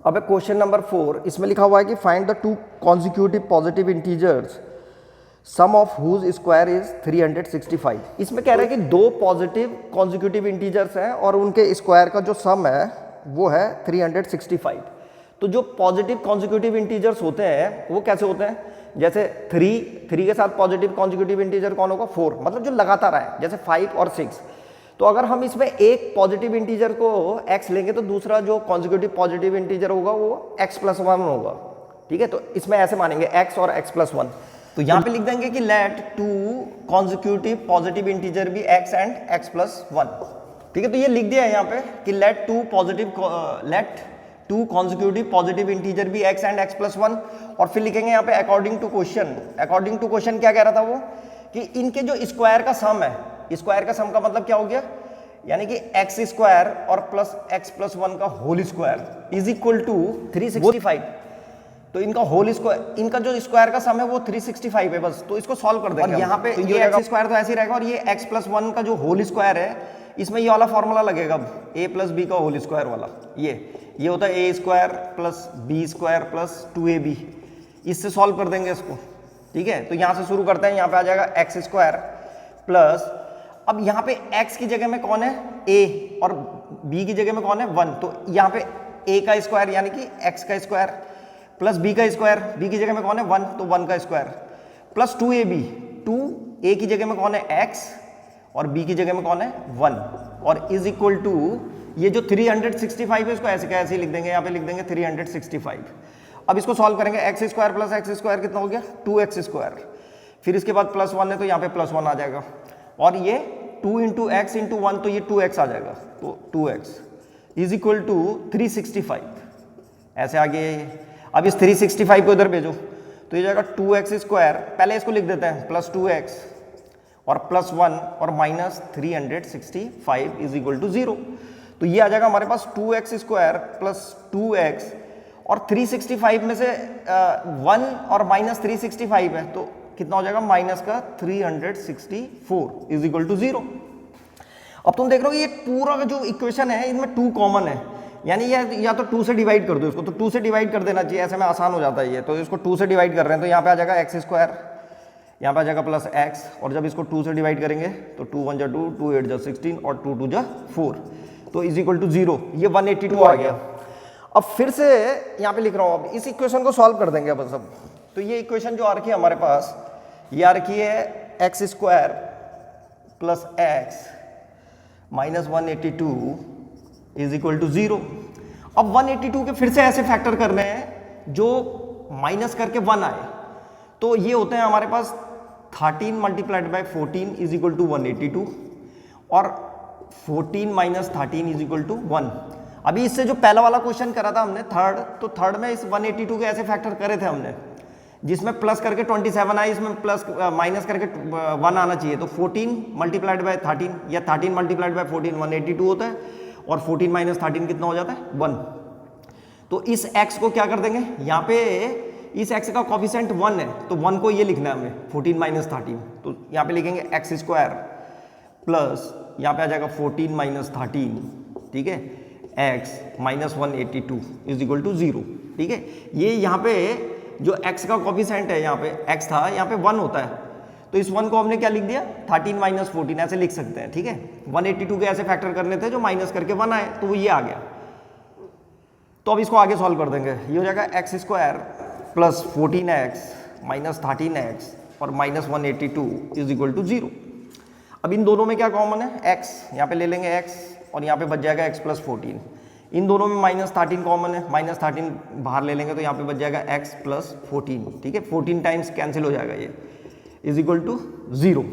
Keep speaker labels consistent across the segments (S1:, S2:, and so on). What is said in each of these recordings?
S1: अब question number 4, इसमें लिखा हुआ है कि find the two consecutive positive integers sum of whose square is 365। इसमें कह रहा है कि दो पॉजिटिव कॉन्जिक्यूटिव इंटीजर्स हैं और उनके स्क्वायर का जो सम है वो है 365। तो जो पॉजिटिव कॉन्जिक्यूटिव इंटीजर्स होते हैं वो कैसे होते हैं, जैसे 3 के साथ पॉजिटिव कॉन्जिक्यूटिव इंटीजर कौन होगा, 4, मतलब जो लगातार आए, जैसे 5 और 6। तो अगर हम इसमें एक पॉजिटिव इंटीजर को x लेंगे तो दूसरा जो कॉन्जिक्यूटिव पॉजिटिव इंटीजर होगा वो x+1 होगा। ठीक है, तो इसमें ऐसे मानेंगे x और x+1। तो यहाँ पे लिख देंगे कि let two consecutive positive integer be x and x+1। ठीक है, तो ये लिख दिया है यहाँ पे कि let two consecutive positive integer be x and x+1। और फिर लिखेंगे यहाँ पे अकॉर्डिंग टू क्वेश्चन क्या कह रहा था वो, कि इनके जो स्क्वायर का सम है, स्क्वायर का सम का मतलब क्या हो गया, यानी कि x स्क्वायर और प्लस x+1 का whole square is equal to 365। तो इनका होल स्क्वायर, इनका जो स्क्वायर का सम है वो 365 है बस। तो इसको सॉल्व कर देंगे। और यहाँ पे तो ये x स्क्वायर तो ऐसे ही रहेगा और ये x+1 का जो होल स्क्वायर है इसमें ये वाला फॉर्मूला लगेगा अब, a प्लस बी का होल स्क्वायर वाला। ये होता है a square plus b square plus 2ab। इससे सॉल्व कर देंगे इसको। ठीक है, तो यहाँ से शुरू करते हैं। यहाँ पे आ जाएगा x स्क्वायर प्लस, अब यहाँ पे x की जगह में कौन है, a, और b की जगह में कौन है, 1। तो यहाँ पे a का स्क्वायर यानी कि x का स्क्वायर प्लस b का स्क्वायर, b की जगह में कौन है, 1, तो 1 का स्क्वायर प्लस 2ab, 2a की जगह में कौन है, x, और b की जगह में कौन है, 1, और इज इक्वल टू ये जो 365 है इसको ऐसे का ऐसे ही लिख देंगे। यहाँ पे लिख देंगे 365। अब इसको सॉल्व करेंगे, x square plus x square कितना हो गया, 2x स्क्वायर, फिर इसके बाद +1 है तो यहाँ पे +1 आ जाएगा, और ये 2 इंटू एक्स इंटू 1 तो ये 2x आ जाएगा, तो 2x इज इक्वल टू 365। ऐसे आगे अब इस 365 को इधर भेजो तो ये जाएगा 2x स्क्वायर, पहले इसको लिख देते हैं, प्लस 2x और +1 और माइनस 365 इज इक्वल टू 0। तो ये आ जाएगा हमारे पास 2x स्क्वायर प्लस 2x, और 365 में से 1 और माइनस 365 है तो कितना हो जाएगा, माइनस का 364 इज इक्वल टू 0। अब तुम देख रहे हो ये पूरा का जो इक्वेशन है इनमें 2 कॉमन है, यानी ये या तो 2 से डिवाइड कर दो इसको, तो 2 से डिवाइड कर देना चाहिए, ऐसे में आसान हो जाता है ये। तो इसको 2 से डिवाइड कर रहे हैं तो यहाँ पे आ जाएगा एक्स स्क्वायर, यहाँ पे आ जाएगा प्लस एक्स, और जब इसको 2 से डिवाइड करेंगे तो 2 1 जा 2, 2 8 जा 16 और 2 2 जा 4, तो इज इक्वल टू 0। ये 182 आ गया। अब फिर से यहाँ पे लिख रहा हूँ, अब इस इक्वेशन को सॉल्व कर देंगे अब सब। तो ये इक्वेशन जो आ रखी है हमारे पास, ये आ रखी है x square plus x minus 182 is equal to 0। अब 182 के फिर से ऐसे फैक्टर करने हैं जो माइनस करके 1 आए, तो ये होते हैं हमारे पास 13 multiplied by 14 is equal to 182, और 14 माइनस 13 इज इक्वल टू 1। अभी इससे जो पहला वाला क्वेश्चन करा था हमने थर्ड, तो थर्ड में इस 182 के ऐसे फैक्टर करे थे हमने, जिसमें प्लस करके 27 आए, इसमें प्लस माइनस करके 1 आना चाहिए। तो 14 मल्टीप्लाइड बाय 13 या 13 मल्टीप्लाइड बाय 14 182 होता है, और 14 माइनस 13 कितना हो जाता है, 1। तो इस x को क्या कर देंगे, यहाँ पे इस x का कोफिशिएंट 1 है तो 1 को ये लिखना है हमें, 14 माइनस 13, तो यहाँ पे लिखेंगे एक्स स्क्वायर प्लस यहाँ पे आ जाएगा 14 माइनस 13, ठीक है, x minus 182 is equal to 0। ठीक है, ये यहाँ पे जो x का कोफिशिएंट है, यहाँ पे x था, यहाँ पे 1 होता है, तो इस 1 को हमने क्या लिख दिया, 13 माइनस 14 ऐसे लिख सकते हैं। ठीक है, 182 के ऐसे फैक्टर करने थे जो माइनस करके 1 आए, तो वो ये आ गया। तो अब इसको आगे सॉल्व कर देंगे, ये हो जाएगा x square plus 14x minus 13x और माइनस 182 इज इक्वल टू 0। अब इन दोनों में क्या कॉमन है, x, यहाँ पे ले लेंगे x, और यहाँ पे बच जाएगा x प्लस 14। इन दोनों में माइनस 13 कॉमन है, माइनस 13 बाहर ले लेंगे तो यहाँ पे बच जाएगा x प्लस 14। ठीक है, 14 टाइम्स कैंसिल हो जाएगा, ये इज इक्वल टू 0।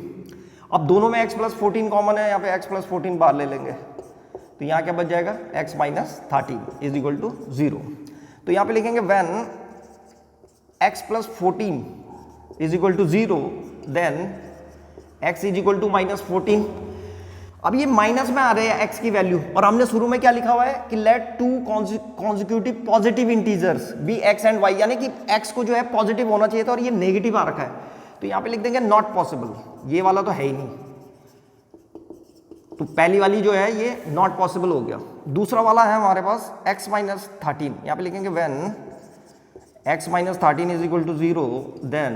S1: अब दोनों में x प्लस 14 कॉमन है, यहाँ पे x प्लस 14 बाहर ले लेंगे तो यहाँ क्या बच जाएगा, x minus 13 is equal to 0। तो यहाँ पे लिखेंगे when x plus 14 is equal to 0 then x is equal to minus 14। अब ये माइनस में आ रहे हैं x की वैल्यू, और हमने शुरू में क्या लिखा हुआ है कि let two consecutive positive integers be x and y, यानी कि x को जो है पॉजिटिव होना चाहिए था और ये नेगेटिव आ रखा है, तो यहाँ पे लिख देंगे नॉट पॉसिबल, ये वाला तो है ही नहीं। तो पहली वाली जो है ये नॉट पॉसिबल हो गया। दूसरा वाला है हमारे पास x माइनस 13, यहाँ पे लिखेंगे when x minus 13 is equal to 0 then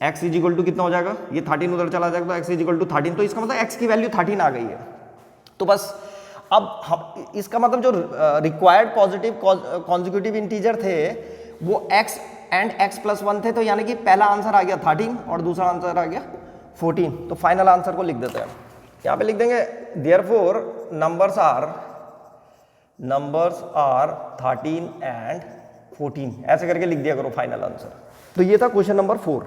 S1: x is equal to कितना हो जाएगा, ये 13 उधर चला जाएगा तो x इज इक्वल टू 13, तो इसका मतलब x की वैल्यू 13 आ गई है। तो बस अब हम इसका मतलब जो रिक्वायर्ड पॉजिटिव कॉन्जिक्यूटिव इंटीजर थे वो x एंड x प्लस 1 थे, तो यानी कि पहला आंसर आ गया 13 और दूसरा आंसर आ गया 14। तो फाइनल आंसर को लिख देते हैं, यहाँ पे लिख देंगे देयरफॉर नंबर्स आर 13 एंड 14, ऐसे करके लिख दिया करो फाइनल आंसर। तो ये था क्वेश्चन नंबर 4।